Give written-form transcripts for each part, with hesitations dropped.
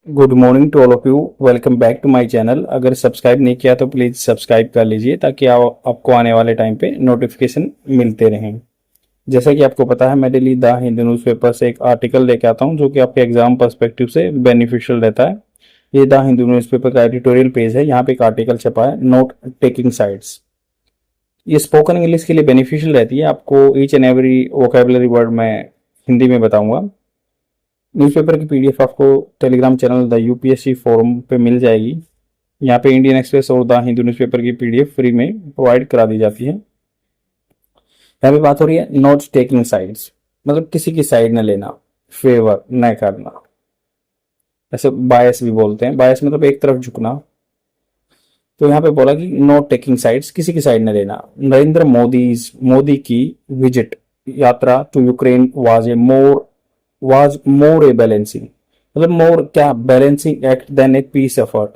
Good morning to all of you. Welcome back to my channel. अगर subscribe नहीं किया तो प्लीज़ सब्सक्राइब कर लीजिए ताकि आपको आने वाले टाइम पे नोटिफिकेशन मिलते रहें। जैसा कि आपको पता है, मैं डेली द हिंदू न्यूज़पेपर से एक आर्टिकल लेके आता हूं जो कि आपके एग्जाम पर्सपेक्टिव से बेनिफिशियल रहता है। ये द हिंदू न्यूज़पेपर का एडिटोरियल पेज है। यहाँ पे एक आर्टिकल छपा है, नोट टेकिंग साइड्स। ये स्पोकन इंग्लिश के लिए बेनिफिशियल रहती है। आपको each and every vocabulary word मैं हिंदी में बताऊंगा। न्यूज़पेपर की पीडीएफ आपको Telegram channel the UPSC forum पे मिल जाएगी। यहाँ पे इंडियन एक्सप्रेस और द हिंदू न्यूज़पेपर की पीडीएफ फ्री में प्रोवाइड करा दी जाती है। यहाँ पे बात हो रही है नॉट टेकिंग साइड्स, मतलब किसी की साइड न लेना, फेवर न करना। ऐसे बायस भी बोलते हैं। बायस मतलब एक तरफ झुकना। तो यहाँ पे बोला कि नॉट टेकिंग साइड्स, किसी की साइड न लेना। नरेंद्र मोदी की विजिट यात्रा to Ukraine was more a balancing, मतलब मोर क्या, balancing act then a peace effort.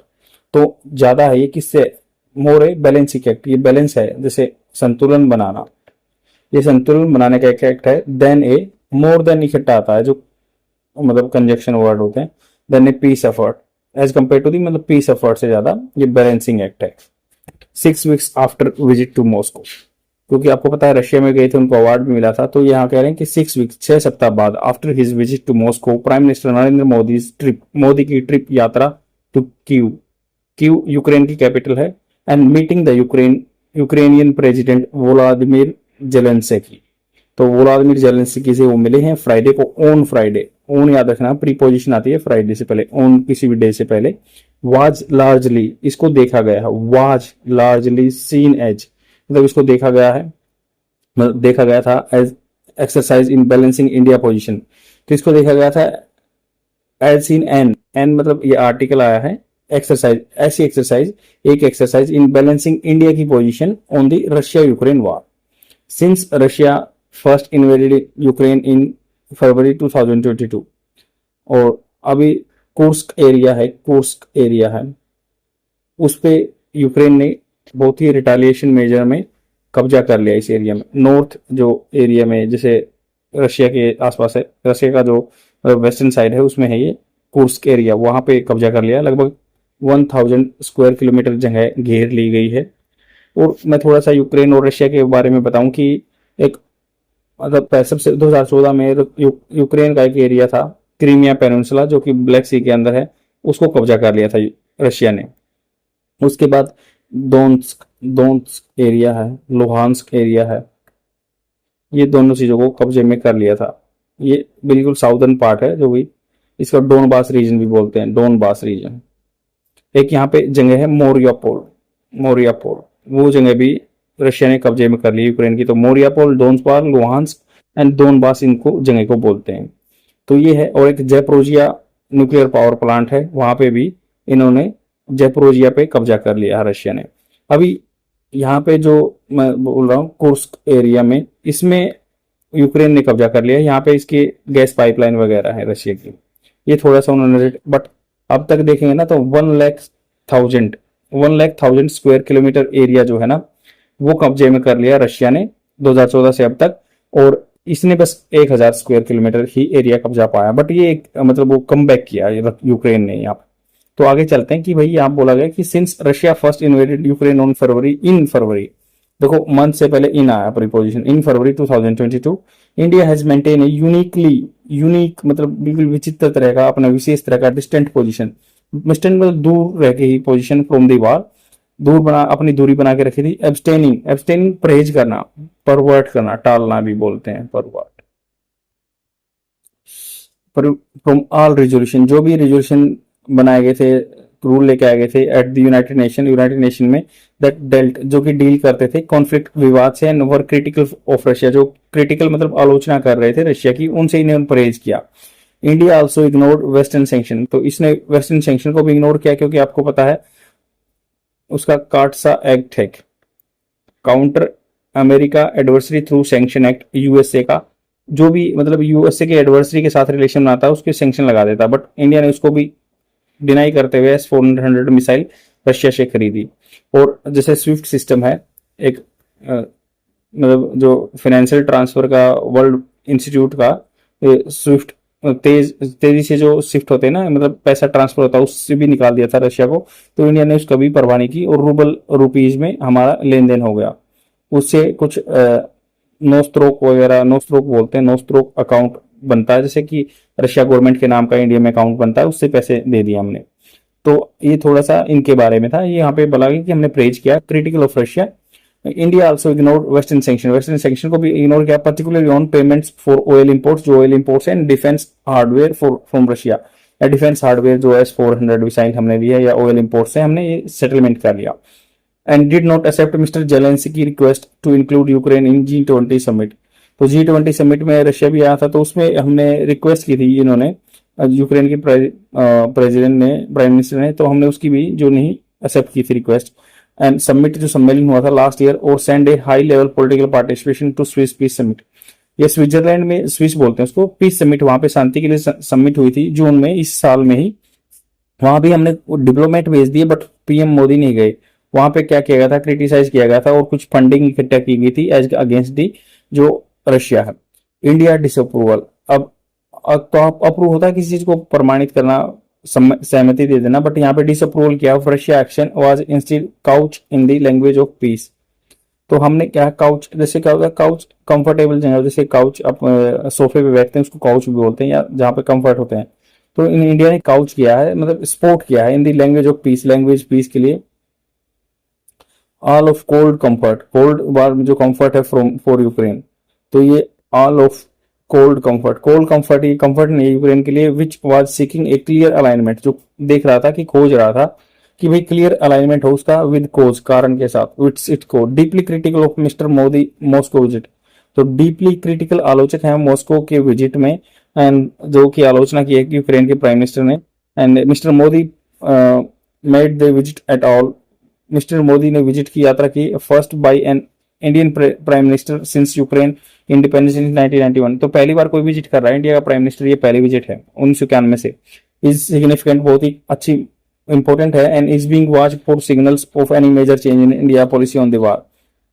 तो ज्यादा है ये किससे, मोर ए बैलेंसिंग एक्ट, ये बैलेंस है, जैसे संतुलन बनाना। ये संतुलन बनाने का एक एक्ट है। देन ए, मोर देन इकट्ठा आता है जो मतलब कंजक्शन वर्ड होते हैं। Then a peace effort, as compare to the, मतलब पीस एफर्ट से ज्यादा ये बैलेंसिंग एक्ट है। 6 weeks after visit to Moscow, क्योंकि आपको पता है रशिया में गए थे, उनको अवार्ड भी मिला था। तो यहाँ कह रहे हैं कि 6 वीक्स, 6 सप्ताह बाद, after his visit to Moscow, prime minister Narendra Modi की ट्रिप यात्रा टू कीव यूक्रेन की कैपिटल है, and meeting the Ukrainian president Volodymyr Zelensky. तो वोलादिमिर जेलेंस्की से वो मिले हैं फ्राइडे को, ऑन फ्राइडे। ऑन याद रखना, प्रीपोजिशन आती है फ्राइडे से पहले, ऑन किसी भी डे से पहले। वाज लार्जली, इसको देखा गया है, वाज लार्जली सीन एज, मतलब इसको देखा गया है, मतलब देखा गया था as exercise in balancing India position. तो इसको देखा गया था एज सीन एन मतलब ये आर्टिकल आया है, एक्सरसाइज, ऐसी एक्सरसाइज, एक एक्सरसाइज इन बैलेंसिंग इंडिया की position on the Russia Ukraine war since Russia first invaded Ukraine in February 2022। और अभी कुर्स्क एरिया है, उस पे यूक्रेन ने बहुत ही रिटालिएशन मेजर में कब्जा कर लिया इस एरिया में। नॉर्थ जो एरिया में, जैसे रशिया के आसपास है, रशिया का जो वेस्टर्न साइड है उसमें है ये कुर्स्क एरिया, वहां पे कब्जा कर लिया। लगभग 1000 स्क्वायर किलोमीटर जगह घेर ली गई है। और मैं थोड़ा सा यूक्रेन और रशिया के बारे में बताऊं कि एक मतलब सबसे 2014 में यूक्रेन का एक एरिया था, क्रीमिया पेनिनसुला, जो कि ब्लैक सी के अंदर है, उसको कब्जा कर लिया था रशिया ने। उसके बाद दोन्स्क एरिया है, लुहांस्क एरिया है, ये दोनों चीजों को कब्जे में कर लिया था। ये बिल्कुल साउदर्न पार्ट है, जो भी इसका डोनबास रीजन भी बोलते हैं, डोनबास रीजन। एक यहाँ पे जगह है मोरियापोल, वो जगह भी रशिया ने कब्जे में कर ली यूक्रेन की। तो मोरियापोल, डोनबास, लुहांस्क एंड डोनबास इनको जगह को बोलते हैं। तो ये है। और एक जैपोरोजिया न्यूक्लियर पावर प्लांट है, वहां पे भी इन्होंने जैपोरोजिया पे कब्जा कर लिया रशिया ने। अभी यहाँ पे जो मैं बोल रहा हूँ कुर्स्क एरिया में, इसमें यूक्रेन ने कब्जा कर लिया। यहाँ पे इसकी गैस पाइपलाइन वगैरह है रशिया की। ये थोड़ा सा उन्होंने, बट अब तक देखेंगे ना तो 1,00,000 स्क्वायर किलोमीटर एरिया जो है ना, वो कब्जे में कर लिया रशिया ने 2014 से अब तक। और इसने बस 1,000 स्क्वायर किलोमीटर ही एरिया कब्जा पाया, बट ये एक मतलब वो कम बैक किया यूक्रेन ने यहाँ पे। तो आगे चलते हैं कि भाई यहाँ बोला गया कि since Russia first invaded Ukraine on फरवरी, देखो मंथ से पहले इन आया preposition, in February 2022, India has maintain unique मतलब बिल्कुल विचित्र तरह का, अपना विशेष तरह का डिस्टेंट पोजीशन, डिस्टेंट मतलब दूर रह के ही पोजीशन फ्रॉम द वॉर, अपनी दूरी बना के रखी थी। एब्सटेनिंग परहेज करना, परवर्ट करना, टालना भी बोलते हैं, परवर्ट। फ्रॉम ऑल रिजोल्यूशन, जो भी रिजोल्यूशन बनाए गए थे, रूल लेके आए गए थे एट द यूनाइटेड नेशन में, दैट डेल्ट, जो कि डील करते थे कॉन्फ्लिक्ट, विवाद से, and were critical of Russia, जो क्रिटिकल मतलब आलोचना कर रहे थे रशिया की, उनसे इन्हें परहेज किया। India also ignored western sanction, तो इसने वेस्टर्न सैंक्शन को भी इग्नोर किया, क्योंकि आपको पता है उसका काटसा एक्ट है, counter America adversary through sanction act, USA का जो भी मतलब यूएसए के एडवर्सरी के साथ रिलेशन आता है उसके सैंक्शन लगा देता, बट इंडिया ने उसको भी डिनाई करते हुए S-400 मिसाइल रशिया से खरीदी। और जैसे स्विफ्ट सिस्टम है एक मतलब जो फाइनेंशियल ट्रांसफर का वर्ल्ड इंस्टीट्यूट का स्विफ्ट तेजी से जो शिफ्ट होते हैं ना, मतलब पैसा ट्रांसफर होता है, उससे भी निकाल दिया था रशिया को। तो इंडिया ने उसका भी परवाह नहीं की और रूबल रुपीज में हमारा लेन देन हो गया। उससे कुछ नो स्ट्रोक वगैरह, नो स्ट्रोक बोलते हैं, नो स्ट्रोक अकाउंट बनता है, जैसे कि रशिया गवर्नमेंट के नाम का इंडिया में अकाउंट बनता है, उससे पैसे दे दिए हमने। तो ये थोड़ा सा इनके बारे में था। ये यहाँ पे बोला गया कि हमने प्रेज किया critical of Russia. India also ignored western sanction, western sanction को भी इग्नोर किया, particularly on payments for oil imports, जो oil imports and defence hardware for from Russia, या डिफेंस हार्डवेयर जो S-400 मिसाइल हमने लिया या ऑयल इंपोर्ट्स से हमने ये सेटलमेंट कर लिया। And did not accept mister Zelensky request to include Ukraine in G20 summit. तो G20 समिट में रशिया भी आया था, तो उसमें हमने रिक्वेस्ट की थी इन्होंने, यूक्रेन के प्रेसिडेंट ने, प्राइम मिनिस्टर ने, तो हमने उसकी भी जो नहीं एक्सेप्ट की थी रिक्वेस्ट। एंड समिट जो सम्मेलन हुआ था लास्ट ईयर, और send a high level political participation to Swiss peace summit. ये स्विट्जरलैंड में, स्विस बोलते हैं उसको, पीस समिट, वहां पे शांति के लिए समिट हुई थी जून में इस साल में ही। वहां भी हमने डिप्लोमेट भेज दिए, बट पीएम मोदी नहीं गए। वहां पे क्या किया गया था, क्रिटिसाइज किया गया था और कुछ फंडिंग इकट्ठा की गई थी एज अगेंस्ट दी जो रशिया है। India disapproval. अब तो आप अप्रूव होता है किसी चीज को प्रमाणित करना, सहमति दे देना, बट यहाँ पे डिसअप्रूवल किया of Russia action was instead couch in the language of piece. तो हमने क्या, काउच, जैसे क्या होता है, काउच कंफर्टेबल जगह, जैसे काउच आप सोफे पे बैठते हैं उसको काउच भी बोलते हैं, या जहाँ पे कंफर्ट होते हैं। तो इन इंडिया ने काउच किया है, मतलब स्पोर्ट किया है in the language of peace, language peace के लिए। All of cold comfort, cold war जो कंफर्ट है फ्रॉम फॉर यूक्रेन, तो ये all of cold comfort, cold comfort, ये कंफर्ट नहीं है यूक्रेन के लिए, which was seeking a clear alignment, जो देख रहा था कि खोज रहा था कि भाई क्लियर अलाइनमेंट हो उसका विद कोज, कारण के साथ। इट्स को deeply critical of mister Modi Moscow visit. तो डीपली क्रिटिकल आलोचक है मॉस्को के विजिट में, एंड जो की आलोचना की है यूक्रेन के प्राइम मिनिस्टर ने। And mister Modi made the visit at all, mister Modi ने विजिट की, यात्रा की, first by an Indian prime minister since Ukraine independence in 1991। तो पहली बार कोई विजिट कर रहा है इंडिया का प्राइम मिनिस्टर, ये पहली विजिट है 1991 से। इज सिग्निफिकेंट, बहुत ही अच्छी इंपॉर्टेंट है, and is being watch for signals of any major change in India policy on the war.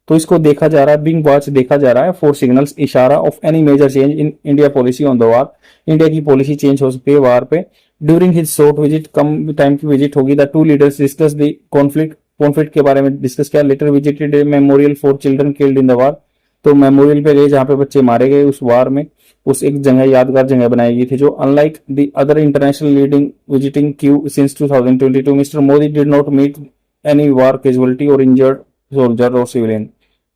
तो इसको देखा जा रहा है, बीइंग वॉच देखा जा रहा है, फॉर सिग्नल्स इशारा of any major change in India policy on the war, India की पॉलिसी चेंज हो सकती है वार पे। ड्यूरिंग हिज शॉर्ट विजिट, कम टाइम की विजिट होगी, the two leaders discuss the conflict के बारे में डिस्कस किया। Later visited memorial for children killed in the war. तो मेमोरियल पे गए जहाँ पे बच्चे मारे गए उस वार में, उस एक जगह, यादगार जगह बनाई गई थी। जो unlike the other international leading visiting Kyiv since 2022, mister Modi did not meet any war casualty और इंजर्ड सोल्जर और सिविलियन।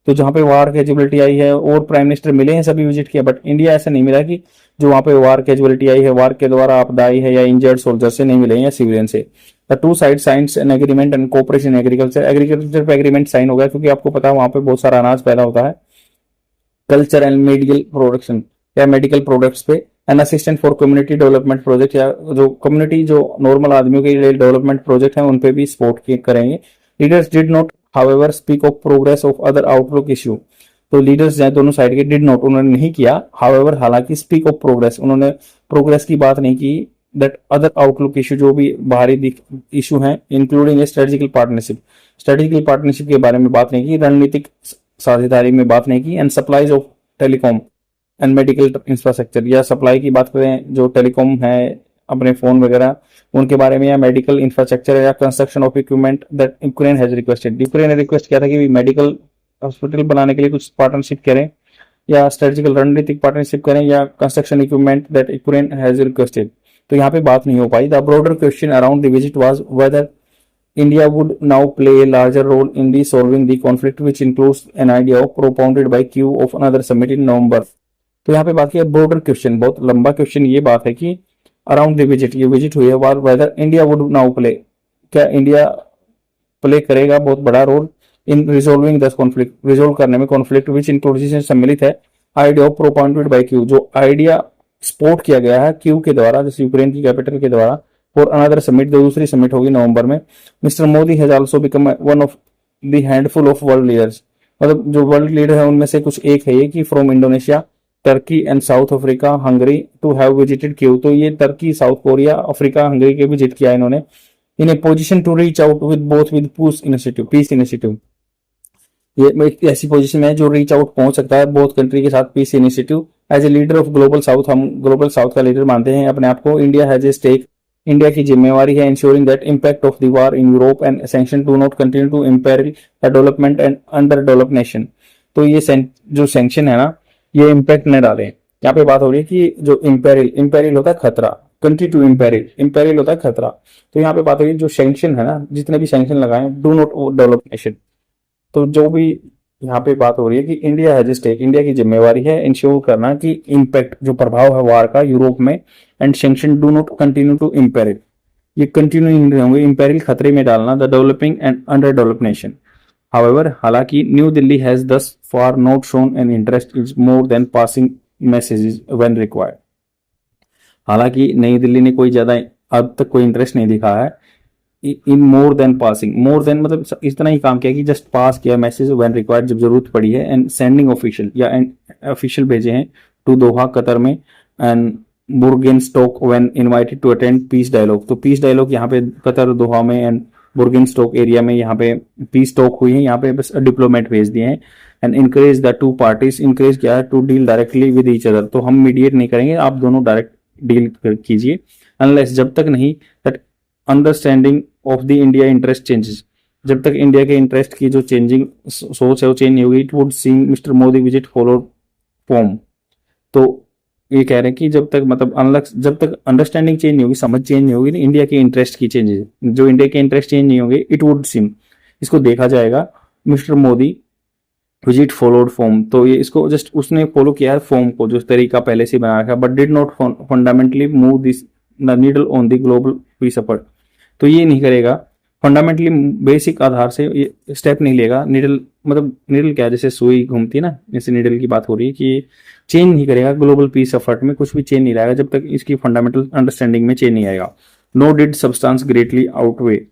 तो जहाँ पे वार कैजुअलिटी आई है और प्राइम मिनिस्टर मिले हैं, सभी विजिट किया, बट इंडिया ऐसा नहीं मिला कि जो वहाँ पे वार कैजुअलिटी आई है, वार के द्वारा आपदा आई है, या इंजर्ड सोल्जर से नहीं मिले हैं या सिविलियन से। The two side science an agreement and cooperation agriculture, agriculture पे एग्रीमेंट साइन हो गया, क्योंकि आपको पता है वहाँ पे बहुत सारा अनाज पैदा होता है। कल्चर एंड मेडिकल प्रोडक्शन या मेडिकल प्रोडक्ट्स पे। An assistant for community development project, या जो कम्युनिटी, जो नॉर्मल आदमियों के लिए डेवलपमेंट प्रोजेक्ट है, उन पे भी सपोर्ट करेंगे। Leaders did not however speak of progress of other outlook issue. तो लीडर्स जो दोनों साइड के, डिड नॉट, उन्होंने नहीं किया, हाउएवर, हालांकि, स्पीक ऑफ प्रोग्रेस, उन्होंने प्रोग्रेस की बात नहीं की, दैट अदर आउटलुक इशू, जो भी बाहरी इशू है, including strategical partnership, strategical partnership के बारे में बात नहीं की, रणनीतिक साझेदारी में बात नहीं की। And supplies of telecom and medical infrastructure, या सप्लाई की बात करें, जो टेलीकॉम है अपने फोन वगैरह उनके बारे में, या मेडिकल इंफ्रास्ट्रक्चर, या construction of equipment that Ukraine has requested. Ukraine ने रिक्वेस्ट किया था कि मेडिकल हॉस्पिटल बनाने के लिए कुछ पार्टनरशिप करें, या स्ट्रेटेजिकल रणनीतिक पार्टनरशिप करें, या construction equipment that Ukraine has requested. तो यहाँ पे बात नहीं हो पाई। The broader question around the visit was whether India would now play a larger role in the solving the conflict, which includes an idea of propounded by Q of another summit in November। तो यहाँ पे बात किया broader question, बहुत लंबा question, ये बात है कि अराउंड द विजिट, ये विजिट हुई है, war whether India would now play, क्या इंडिया प्ले करेगा बहुत बड़ा role in resolving this conflict, resolve करने में कॉन्फ्लिक्ट, विच इंक्लूड्स, जिसमें सम्मिलित है, idea of propounded by Kyiv, जो आइडिया सपोर्ट किया गया है क्यू के द्वारा, जैसे यूक्रेन की कैपिटल के द्वारा, फॉर अनदर समिट, दूसरी समिट होगी नवंबर में। Mister Modi has also become one of the handful of world leaders, मतलब जो वर्ल्ड लीडर है उनमें से कुछ एक है ये, कि from Indonesia, Turkey and South Africa, Hungary to have visited Kyiv. तो ये Turkey, South Korea, Africa, Hungary के विजिट किया इन्होंने। In a position to reach out with both with peace initiative, ये ऐसी पोजीशन में है जो रीच आउट पहुंच सकता है बोथ कंट्री के साथ peace initiative as a leader of global south, हम ग्लोबल साउथ का लीडर मानते हैं अपने आप को। India has a stake, India की जिम्मेवारी है ensuring that impact of the war in Europe and sanction do not continue to imperil the development and under develop nation. तो ये जो सैंक्शन है ना, ये इम्पैक्ट न डाले। यहाँ पे बात हो रही है कि जो इम्पेरिल होता है खतरा, कंट्री टू इम्पेरिल होता है खतरा। तो यहाँ पे बात हो रही है जो सैंक्शन है ना, जितने भी सैंक्शन लगाए, डू नॉट डेवलप नेशन। तो जो भी यहाँ पे बात हो रही है कि इंडिया हैज स्टेक, इंडिया की जिम्मेवारी है इंश्योर करना कि इम्पैक्ट जो प्रभाव है वार का यूरोप में, and sanction do not continue to imperil, ये कंटिन्यू नहीं होंगे, इम्पेरिल खतरे में डालना the developing and under develop nation. However, हालांकि new Delhi has thus far not shown an interest is more than passing messages when required. हालांकि नई दिल्ली ने कोई ज्यादा अब तक कोई इंटरेस्ट नहीं दिखाया है in more than passing, more than मतलब इतना ही काम किया कि जस्ट पास किया मैसेज व्हेन रिक्वायर्ड, जब जरूरत पड़ी है, एंड सेंडिंग ऑफिशियल या ऑफिशियल भेजे हैं टू दोहा कतर में, and Burgenstock when invited to attend peace dialogue. तो पीस डायलॉग यहाँ पे कतर दोहा में एंड बुर्गेनस्टोक एरिया में यहाँ पे पीस टॉक हुई है, यहाँ पे बस डिप्लोमेट भेज दिए हैं। And encourage the two parties, encourage क्या है, to deal directly with each other. तो हम मीडिएट नहीं करेंगे, आप दोनों डायरेक्ट डील कीजिए, अनलेस जब तक नहीं that understanding of the India interest changes, जब तक इंडिया के इंटरेस्ट की जो चेंजिंग सोच है वो चेंज नहीं होगी। It would seem mister Modi visit followed form. तो ये कह रहे हैं कि जब तक मतलब अनलक जब तक अंडरस्टैंडिंग चेंज नहीं होगी, समझ चेंज नहीं होगी, इंडिया के इंटरेस्ट की चेंजेस, जो इंडिया के इंटरेस्ट चेंज नहीं होंगे, इट वुड सीम, इसको देखा जाएगा mister Modi visit followed form. तो ये इसको जस्ट उसने फॉलो किया है फॉर्म को, जो तरीका पहले से बना रखा, but did not fundamentally move this the needle on the global piece effort. तो ये नहीं करेगा फंडामेंटली, बेसिक आधार से ये स्टेप नहीं लेगा। नीडल मतलब नीडल क्या, जैसे सुई घूमती है ना, जैसे नीडल की बात हो रही है कि चेंज नहीं करेगा ग्लोबल पीस एफर्ट में, कुछ भी चेंज नहीं लाएगा जब तक इसकी फंडामेंटल अंडरस्टैंडिंग में चेंज नहीं आएगा। No did substance greatly outweigh,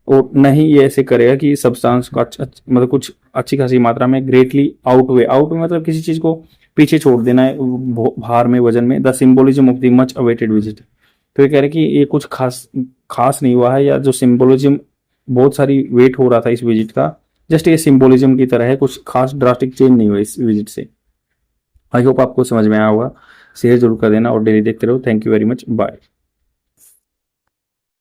और नहीं ये ऐसे करेगा कि सब्सटेंस का मतलब कुछ अच्छी खासी मात्रा में ग्रेटली आउटवे, आउट मतलब किसी चीज को पीछे छोड़ देना है भार में, वजन में। The symbolism of the much awaited visit. तो ये कह रहे कि ये कुछ खास नहीं हुआ है, या जो सिंबोलिज्म बहुत सारी वेट हो रहा था इस विजिट का, जस्ट ये सिंबोलिज्म की तरह है, कुछ खास ड्रास्टिक चेंज नहीं हुआ इस विजिट से। आई होप आपको समझ में आया होगा। शेयर जरूर कर देना और डेली देखते रहो। Thank you very much, bye.